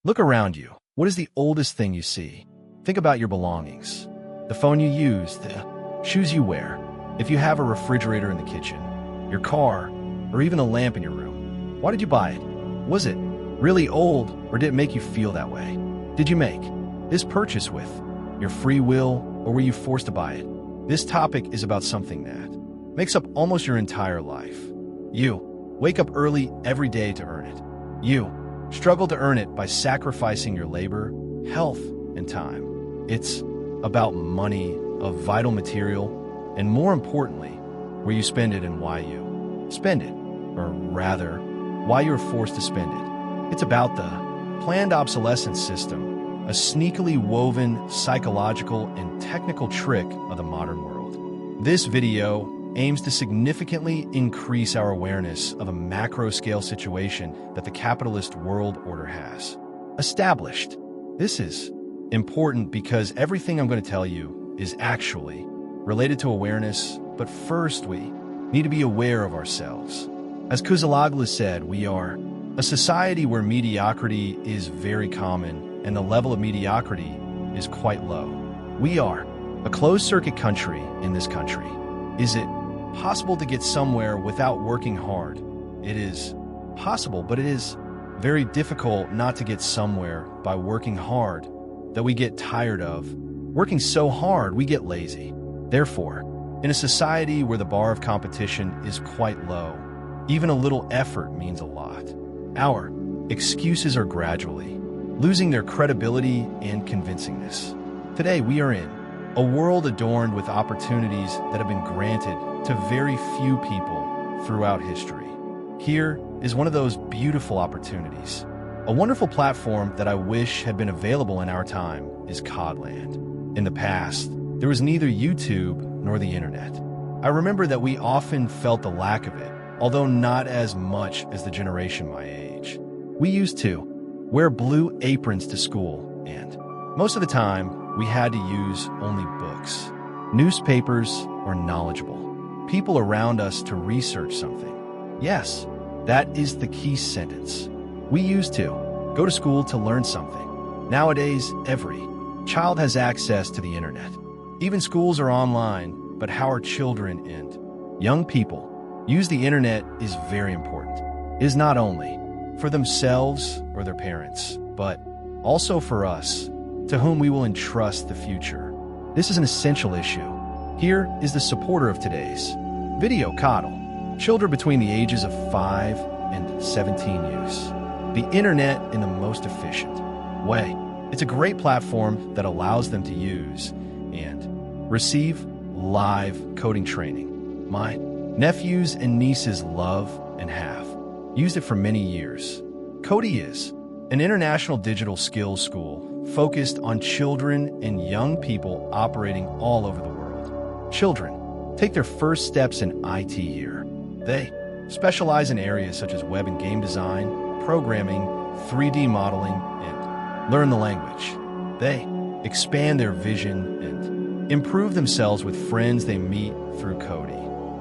Look around you. What is the oldest thing you see? Think about your belongings. The phone you use, the shoes you wear, if you have a refrigerator in the kitchen, your car, or even a lamp in your room. Why did you buy it? Was it really old, or did it make you feel that way? Did you make this purchase with your free will, or were you forced to buy it? This topic is about something that makes up almost your entire life. You wake up early every day to earn it. You struggle to earn it by sacrificing your labor, health, and time. It's about money, a vital material, and more importantly, where you spend it and why you spend it, or rather, why you're forced to spend it. It's about the planned obsolescence system, a sneakily woven psychological and technical trick of the modern world. This video aims to significantly increase our awareness of a macro-scale situation that the capitalist world order has established. This is important because everything I'm going to tell you is actually related to awareness, but first we need to be aware of ourselves. As Kuzaloglu said, we are a society where mediocrity is very common and the level of mediocrity is quite low. We are a closed-circuit country in this country. Is it possible to get somewhere without working hard? It is possible, but it is very difficult not to get somewhere by working hard that we get tired of. Working so hard, we get lazy. Therefore, in a society where the bar of competition is quite low, even a little effort means a lot. Our excuses are gradually losing their credibility and convincingness. Today, we are in a world adorned with opportunities that have been granted to very few people throughout history. Here is one of those beautiful opportunities. A wonderful platform that I wish had been available in our time is Codland. In the past, there was neither YouTube nor the internet. I remember that we often felt the lack of it, although not as much as the generation my age. We used to wear blue aprons to school, and most of the time, we had to use only books, newspapers, or knowledgeable people around us to research something. Yes, that is the key sentence. We used to go to school to learn something. Nowadays, every child has access to the internet. Even schools are online, but how our children and young people use the internet is very important. It is not only for themselves or their parents, but also for us, to whom we will entrust the future. This is an essential issue. Here is the supporter of today's video, Coddle. Children between the ages of 5 and 17 use the internet in the most efficient way. It's a great platform that allows them to use and receive live coding training. My nephews and nieces love and have used it for many years. Cody is an international digital skills school focused on children and young people operating all over the world. Children take their first steps in IT here. They specialize in areas such as web and game design, programming, 3D modeling, and learn the language. They expand their vision and improve themselves with friends they meet through Cody.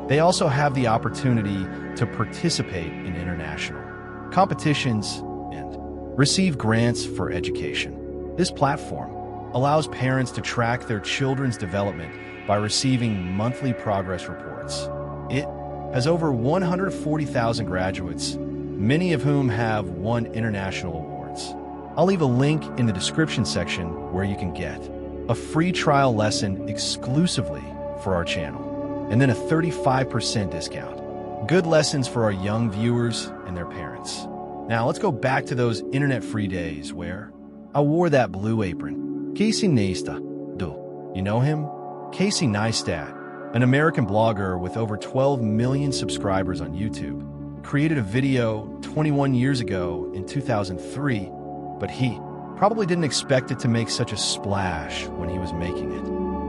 They also have the opportunity to participate in international competitions and receive grants for education. This platform allows parents to track their children's development by receiving monthly progress reports. It has over 140,000 graduates, many of whom have won international awards. I'll leave a link in the description section where you can get a free trial lesson exclusively for our channel, and then a 35% discount. Good lessons for our young viewers and their parents. Now let's go back to those internet-free days where I wore that blue apron. Casey Neistat, do you know him? Casey Neistat, an American blogger with over 12 million subscribers on YouTube, created a video 21 years ago in 2003, but he probably didn't expect it to make such a splash when he was making it.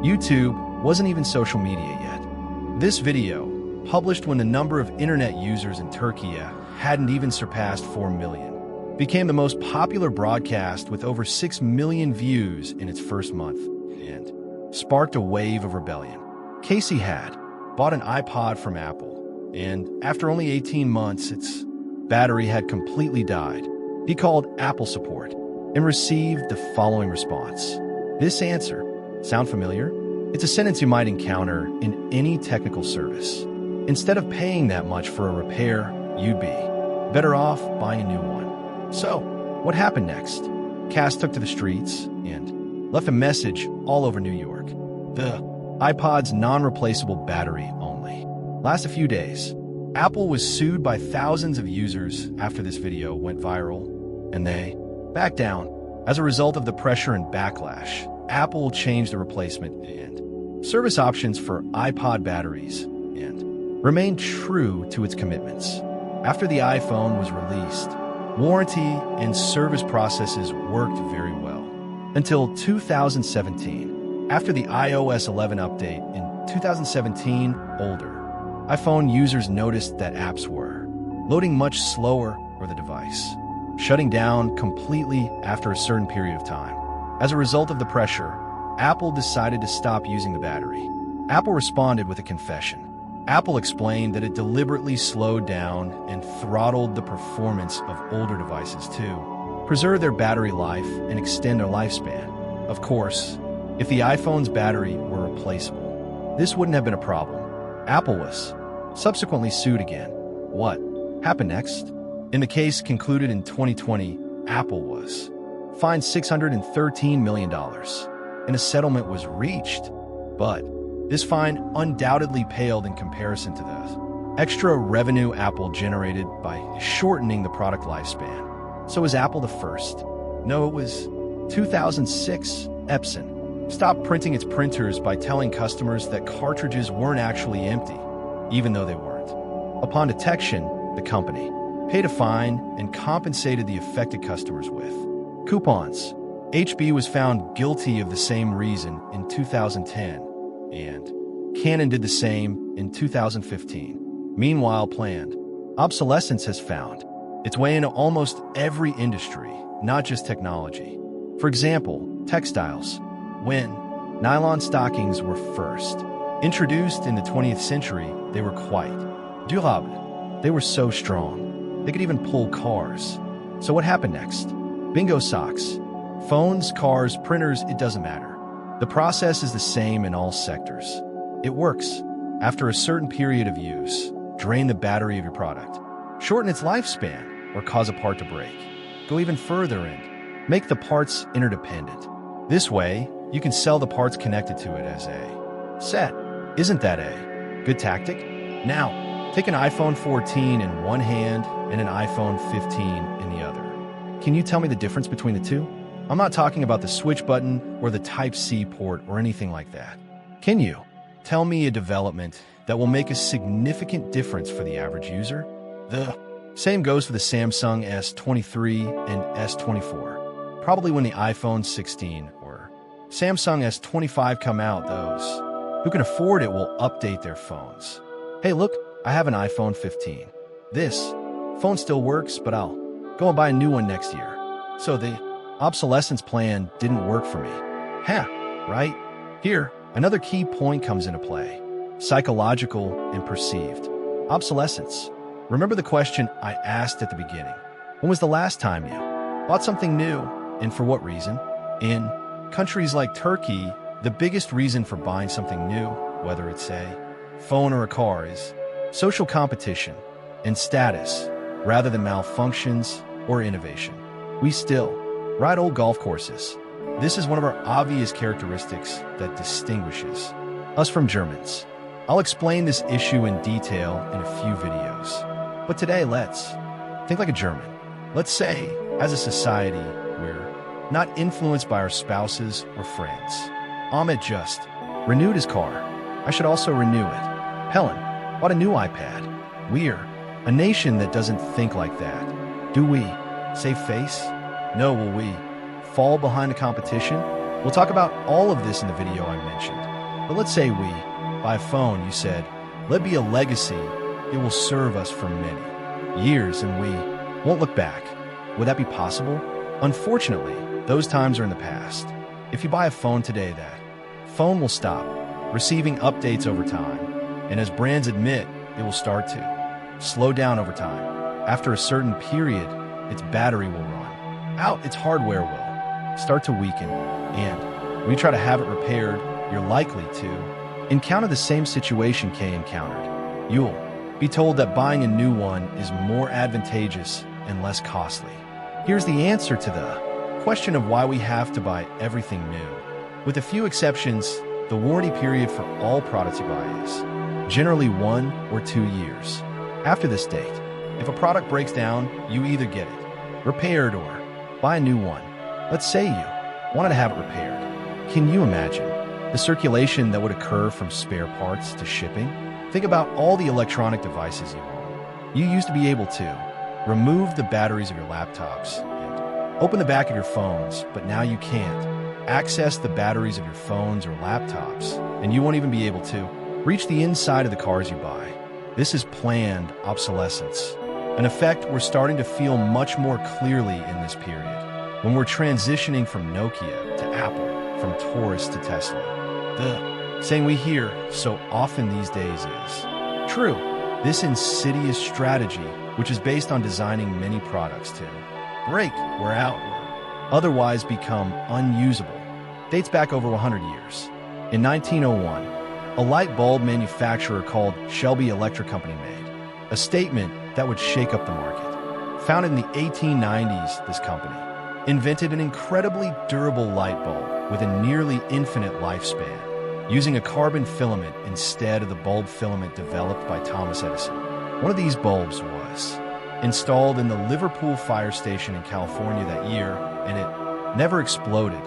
YouTube wasn't even social media yet. This video, published when the number of internet users in Turkey hadn't even surpassed 4 million, became the most popular broadcast with over 6 million views in its first month and sparked a wave of rebellion. Casey had bought an iPod from Apple, and after only 18 months, its battery had completely died. He called Apple support and received the following response. This answer sound familiar? It's a sentence you might encounter in any technical service. Instead of paying that much for a repair, you'd be better off buying a new one. So, what happened next? Cass took to the streets and left a message all over New York. The iPod's non-replaceable battery only. Last a few days, Apple was sued by thousands of users after this video went viral, and they backed down. As a result of the pressure and backlash, Apple changed the replacement and service options for iPod batteries and remained true to its commitments. After the iPhone was released, warranty and service processes worked very well. Until 2017, after the iOS 11 update in 2017, older iPhone users noticed that apps were loading much slower or the device shutting down completely after a certain period of time. As a result of the pressure, Apple decided to stop using the battery. Apple responded with a confession. Apple explained that it deliberately slowed down and throttled the performance of older devices to preserve their battery life and extend their lifespan. Of course, if the iPhone's battery were replaceable, this wouldn't have been a problem. Apple was subsequently sued again. What happened next? In the case concluded in 2020, Apple was fined $613 million, and a settlement was reached. But this fine undoubtedly paled in comparison to the extra revenue Apple generated by shortening the product lifespan. So is Apple the first? No, it was 2006. Epson stopped printing its printers by telling customers that cartridges weren't actually empty, even though they weren't. Upon detection, the company paid a fine and compensated the affected customers with coupons. HB was found guilty of the same reason in 2010, and Canon did the same in 2015. Meanwhile, Planned Obsolescence has found its way into almost every industry, not just technology. For example, textiles. When nylon stockings were first introduced in the 20th century, they were quite durable. They were so strong, they could even pull cars. So what happened next? Bingo socks. Phones, cars, printers, it doesn't matter. The process is the same in all sectors. It works. After a certain period of use, drain the battery of your product, shorten its lifespan, or cause a part to break. Go even further and make the parts interdependent. This way, you can sell the parts connected to it as a set. Isn't that a good tactic? Now, take an iPhone 14 in one hand and an iPhone 15 in the other. Can you tell me the difference between the two? I'm not talking about the switch button or the Type-C port or anything like that. Can you tell me a development that will make a significant difference for the average user? The same goes for the Samsung S23 and S24. Probably when the iPhone 16 or Samsung S25 come out, those who can afford it will update their phones. Hey, look, I have an iPhone 15. This phone still works, but I'll go and buy a new one next year. So the obsolescence plan didn't work for me. Right? Here, another key point comes into play. Psychological and perceived obsolescence. Remember the question I asked at the beginning. When was the last time you bought something new, and for what reason? In countries like Turkey, the biggest reason for buying something new, whether it's a phone or a car, is social competition and status, rather than malfunctions or innovation. We still ride old golf courses. This is one of our obvious characteristics that distinguishes us from Germans. I'll explain this issue in detail in a few videos. But today, let's think like a German. Let's say, as a society, we're not influenced by our spouses or friends. Ahmed just renewed his car. I should also renew it. Helen bought a new iPad. We're a nation that doesn't think like that. Do we save face? No. Will we fall behind the competition? We'll talk about all of this in the video I mentioned. But let's say we buy a phone. You said, let be a legacy. It will serve us for many years and we won't look back. Would that be possible? Unfortunately, those times are in the past. If you buy a phone today, that phone will stop receiving updates over time. And as brands admit, it will start to slow down over time. After a certain period, its battery will run out, its hardware will start to weaken, and when you try to have it repaired, you're likely to encounter the same situation Kay encountered. You'll be told that buying a new one is more advantageous and less costly. Here's the answer to the question of why we have to buy everything new. With a few exceptions, the warranty period for all products you buy is generally 1 or 2 years. After this date, if a product breaks down, you either get it repaired or buy a new one. Let's say you wanted to have it repaired. Can you imagine the circulation that would occur from spare parts to shipping? Think about all the electronic devices you own. You used to be able to remove the batteries of your laptops and open the back of your phones, but now you can't access the batteries of your phones or laptops, and you won't even be able to reach the inside of the cars you buy. This is planned obsolescence, an effect we're starting to feel much more clearly in this period, when we're transitioning from Nokia to Apple, from Taurus to Tesla. The saying we hear so often these days is true. This insidious strategy, which is based on designing many products to break, wear out, or otherwise become unusable, dates back over 100 years. In 1901, a light bulb manufacturer called Shelby Electric Company made a statement that would shake up the market. Founded in the 1890s, this company invented an incredibly durable light bulb with a nearly infinite lifespan, using a carbon filament instead of the bulb filament developed by Thomas Edison. One of these bulbs was installed in the Liverpool fire station in California that year, and it never exploded,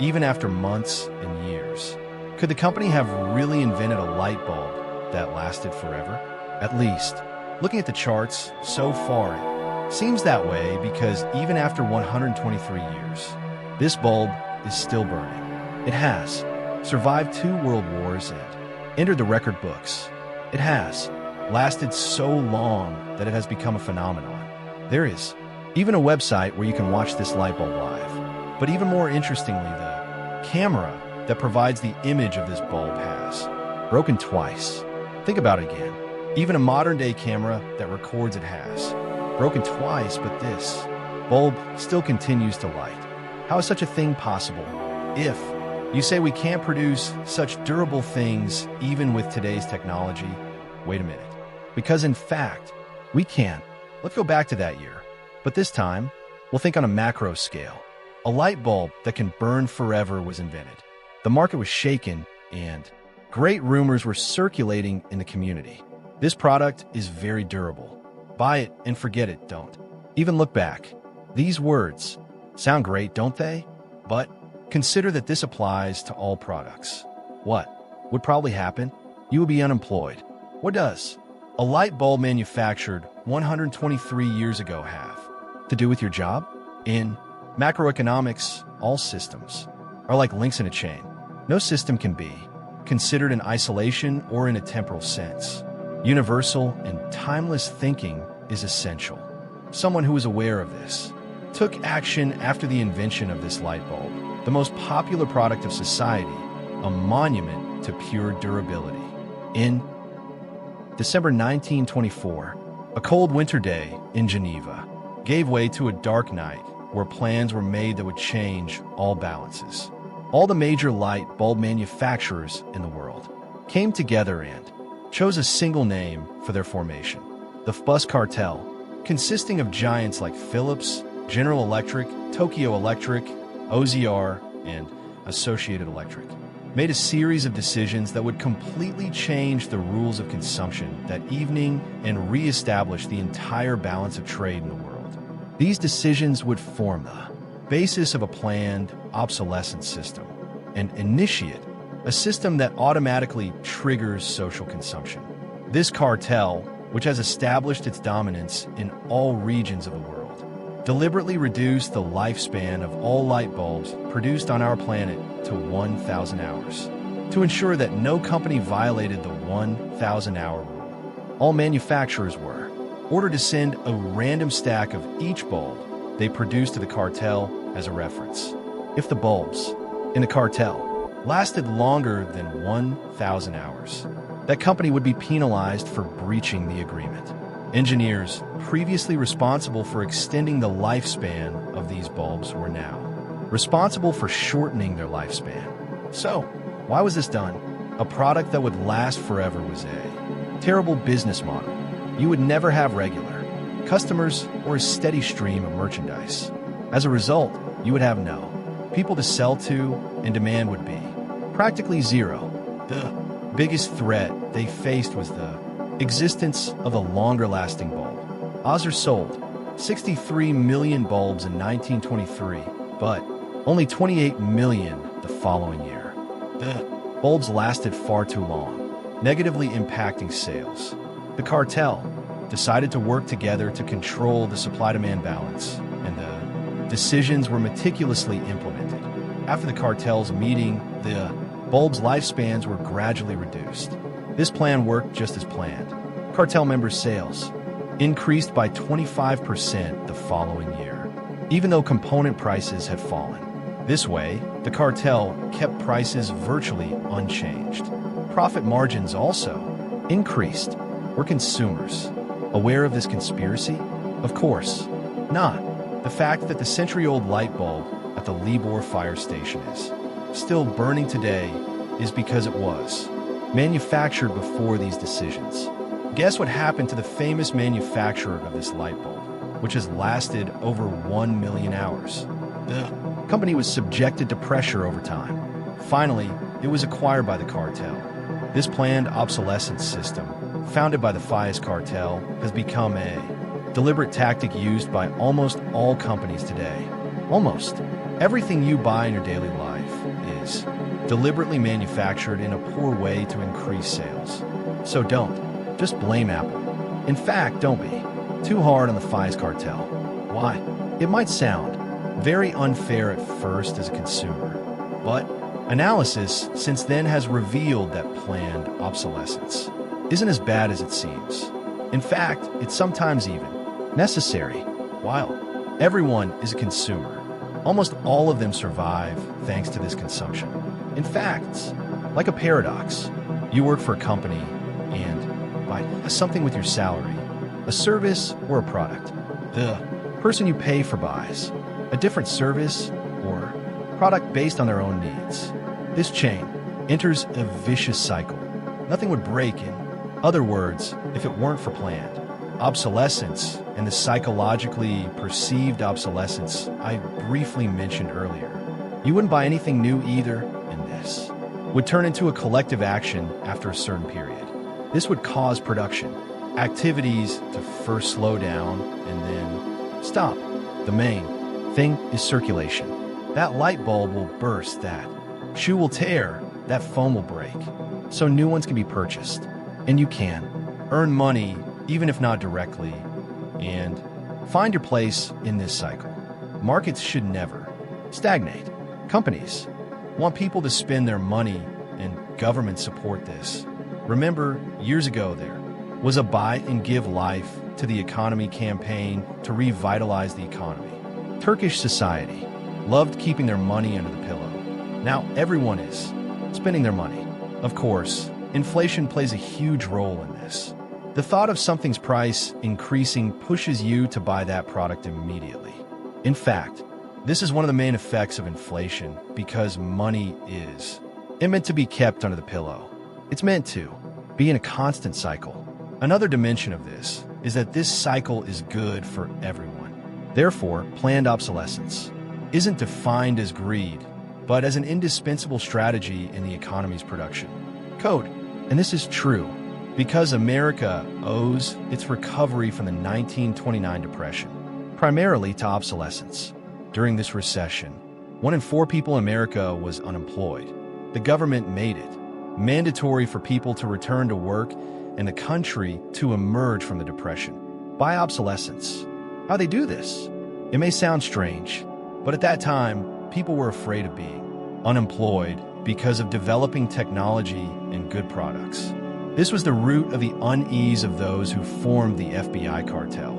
even after months and years. Could the company have really invented a light bulb that lasted forever? At least, looking at the charts, so far it seems that way, because even after 123 years, this bulb is still burning. It has survived 2 world wars and entered the record books. It has lasted so long that it has become a phenomenon. There is even a website where you can watch this light bulb live. But even more interestingly, the camera that provides the image of this bulb has broken twice. Think about it again. Even a modern-day camera that records it has broken twice, but this bulb still continues to light. How is such a thing possible? If you say we can't produce such durable things even with today's technology, wait a minute. Because in fact, we can. Let's go back to that year. But this time, we'll think on a macro scale. A light bulb that can burn forever was invented. The market was shaken, and great rumors were circulating in the community. This product is very durable. Buy it and forget it, don't even look back. These words sound great, don't they? But consider that this applies to all products. What would probably happen? You would be unemployed. What does a light bulb manufactured 123 years ago have to do with your job? In macroeconomics, all systems are like links in a chain. No system can be considered in isolation or in a temporal sense. Universal and timeless thinking is essential. Someone who is aware of this took action after the invention of this light bulb, the most popular product of society, a monument to pure durability. In December 1924, a cold winter day in Geneva gave way to a dark night where plans were made that would change all balances. All the major light bulb manufacturers in the world came together and chose a single name for their formation, the Bus Cartel, consisting of giants like Philips, General Electric, Tokyo Electric, OZR, and Associated Electric, made a series of decisions that would completely change the rules of consumption that evening and re-establish the entire balance of trade in the world. These decisions would form the basis of a planned obsolescence system and initiate a system that automatically triggers social consumption. This cartel, which has established its dominance in all regions of the world, deliberately reduced the lifespan of all light bulbs produced on our planet to 1,000 hours to ensure that no company violated the 1,000-hour rule. All manufacturers were ordered to send a random stack of each bulb they produced to the cartel as a reference. If the bulbs in the cartel lasted longer than 1,000 hours, that company would be penalized for breaching the agreement. Engineers previously responsible for extending the lifespan of these bulbs were now responsible for shortening their lifespan. So, why was this done? A product that would last forever was a terrible business model. You would never have regular customers or a steady stream of merchandise. As a result, you would have no people to sell to, and demand would be practically zero. The biggest threat they faced was the existence of a longer-lasting bulb. Ozer sold 63 million bulbs in 1923, but only 28 million the following year. The bulbs lasted far too long, negatively impacting sales. The cartel decided to work together to control the supply-demand balance, and the decisions were meticulously implemented. After the cartel's meeting, the bulbs' lifespans were gradually reduced. This plan worked just as planned. Cartel members' sales increased by 25% the following year, even though component prices had fallen. This way, the cartel kept prices virtually unchanged. Profit margins also increased. Were consumers aware of this conspiracy? Of course not. The fact that the century-old light bulb at the Libor fire station is still burning today is because it was manufactured before these decisions. Guess what happened to the famous manufacturer of this light bulb, which has lasted over 1 million hours? The company was subjected to pressure over time. Finally, it was acquired by the cartel. This planned obsolescence system, founded by the FIAS cartel, has become a deliberate tactic used by almost all companies today. Almost everything you buy in your daily life is deliberately manufactured in a poor way to increase sales. So don't just blame Apple. In fact, don't be too hard on the FIAS cartel. Why? It might sound very unfair at first as a consumer, but analysis since then has revealed that planned obsolescence isn't as bad as it seems. In fact, it's sometimes even necessary. While everyone is a consumer, almost all of them survive thanks to this consumption. In fact, it's like a paradox. You work for a company and buy something with your salary, a service or a product. The person you pay for buys a different service or product based on their own needs. This chain enters a vicious cycle. Nothing would break in other words if it weren't for planned obsolescence and the psychologically perceived obsolescence I briefly mentioned earlier. You wouldn't buy anything new either, and this would turn into a collective action after a certain period. This would cause production activities to first slow down and then stop. The main thing is circulation. That light bulb will burst, that shoe will tear, that foam will break, so new ones can be purchased. And you can earn money, even if not directly, and find your place in this cycle. Markets should never stagnate. Companies want people to spend their money, and governments support this. Remember, years ago there was a buy and give life to the economy campaign to revitalize the economy. Turkish society loved keeping their money under the pillow. Now everyone is spending their money. Of course, inflation plays a huge role in this. The thought of something's price increasing pushes you to buy that product immediately. In fact, this is one of the main effects of inflation because money is meant to be kept under the pillow. It's meant to be in a constant cycle. Another dimension of this is that this cycle is good for everyone. Therefore, planned obsolescence isn't defined as greed, but as an indispensable strategy in the economy's production code. And this is true because America owes its recovery from the 1929 depression primarily to obsolescence. During this recession, 1 in 4 people in America was unemployed. The government made it mandatory for people to return to work and the country to emerge from the depression by obsolescence. How they do this? It may sound strange, but at that time, people were afraid of being unemployed because of developing technology and good products. This was the root of the unease of those who formed the FBI cartel.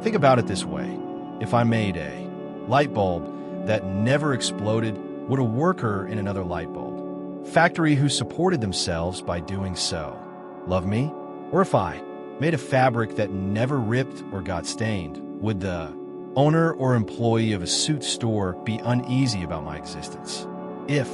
Think about it this way. If I made a light bulb that never exploded, would a worker in another light bulb factory who supported themselves by doing so love me? Or if I made of fabric that never ripped or got stained, would the owner or employee of a suit store be uneasy about my existence? If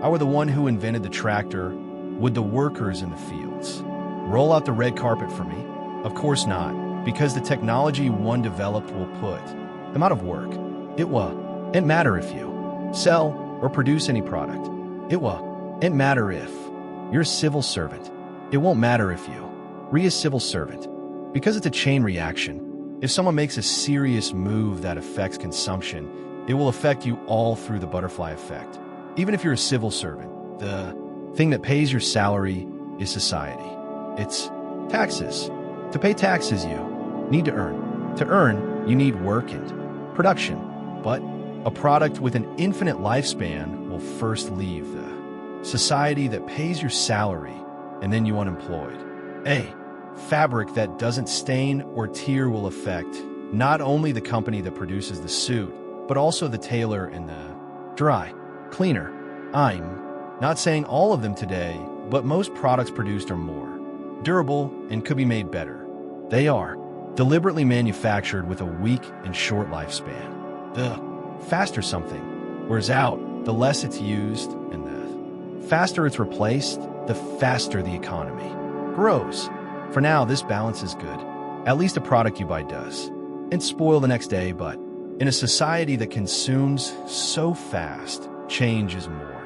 I were the one who invented the tractor, would the workers in the fields roll out the red carpet for me? Of course not, because the technology one developed will put them out of work. It won't matter if you sell or produce any product. It won't matter if you're a civil servant. It won't matter if you are a civil servant, because it's a chain reaction. If someone makes a serious move that affects consumption, it will affect you all through the butterfly effect. Even if you're a civil servant, the thing that pays your salary is society. It's taxes. To pay taxes, you need to earn. To earn, you need work and production. But a product with an infinite lifespan will first leave the society that pays your salary, and then you unemployed. A fabric that doesn't stain or tear will affect not only the company that produces the suit, but also the tailor and the dry cleaner. I'm not saying all of them today, but most products produced are more durable and could be made better. They are deliberately manufactured with a weak and short lifespan. The faster something wears out, the less it's used, and the faster it's replaced, the faster the economy grows. For now, this balance is good. At least a product you buy does. And spoil the next day, but in a society that consumes so fast, change is more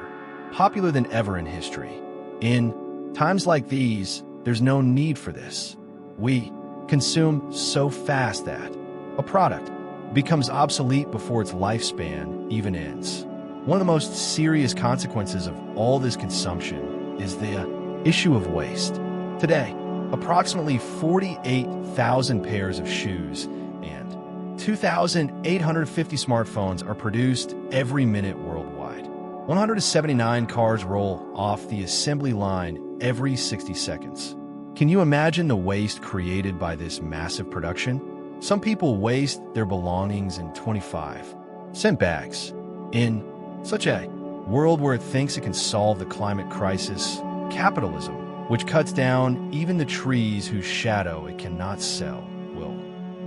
popular than ever in history. In times like these, there's no need for this. We consume so fast that a product becomes obsolete before its lifespan even ends. One of the most serious consequences of all this consumption is the issue of waste. Today, approximately 48,000 pairs of shoes and 2,850 smartphones are produced every minute worldwide. 179 cars roll off the assembly line every 60 seconds. Can you imagine the waste created by this massive production? Some people waste their belongings in 25-cent bags. In such a world where it thinks it can solve the climate crisis, capitalism, which cuts down even the trees whose shadow it cannot sell, will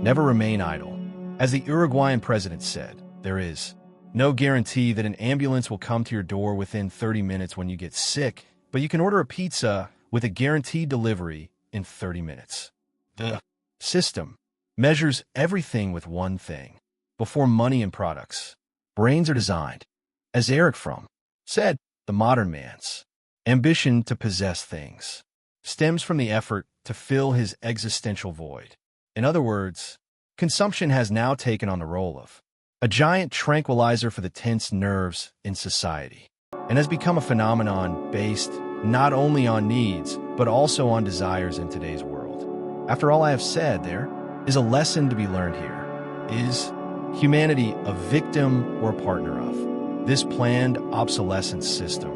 never remain idle. As the Uruguayan president said, there is no guarantee that an ambulance will come to your door within 30 minutes when you get sick, but you can order a pizza with a guaranteed delivery in 30 minutes. The system measures everything with one thing. Before money and products, brains are designed. As Eric Fromm said, the modern man's ambition to possess things stems from the effort to fill his existential void. In other words, consumption has now taken on the role of a giant tranquilizer for the tense nerves in society, and has become a phenomenon based not only on needs, but also on desires in today's world. After all I have said, there is a lesson to be learned here. Is humanity a victim or a partner of this planned obsolescence system?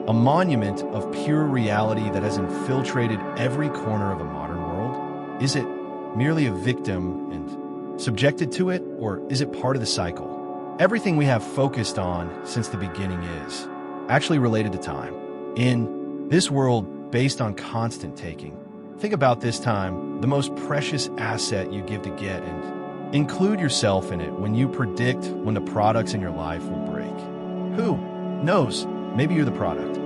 A monument of pure reality that has infiltrated every corner of the modern world? Is it merely a victim and subjected to it, or is it part of the cycle? Everything we have focused on since the beginning is actually related to time. In this world based on constant taking, think about this time, the most precious asset you give to get, and include yourself in it when you predict when the products in your life will break. Who knows? Maybe you're the product.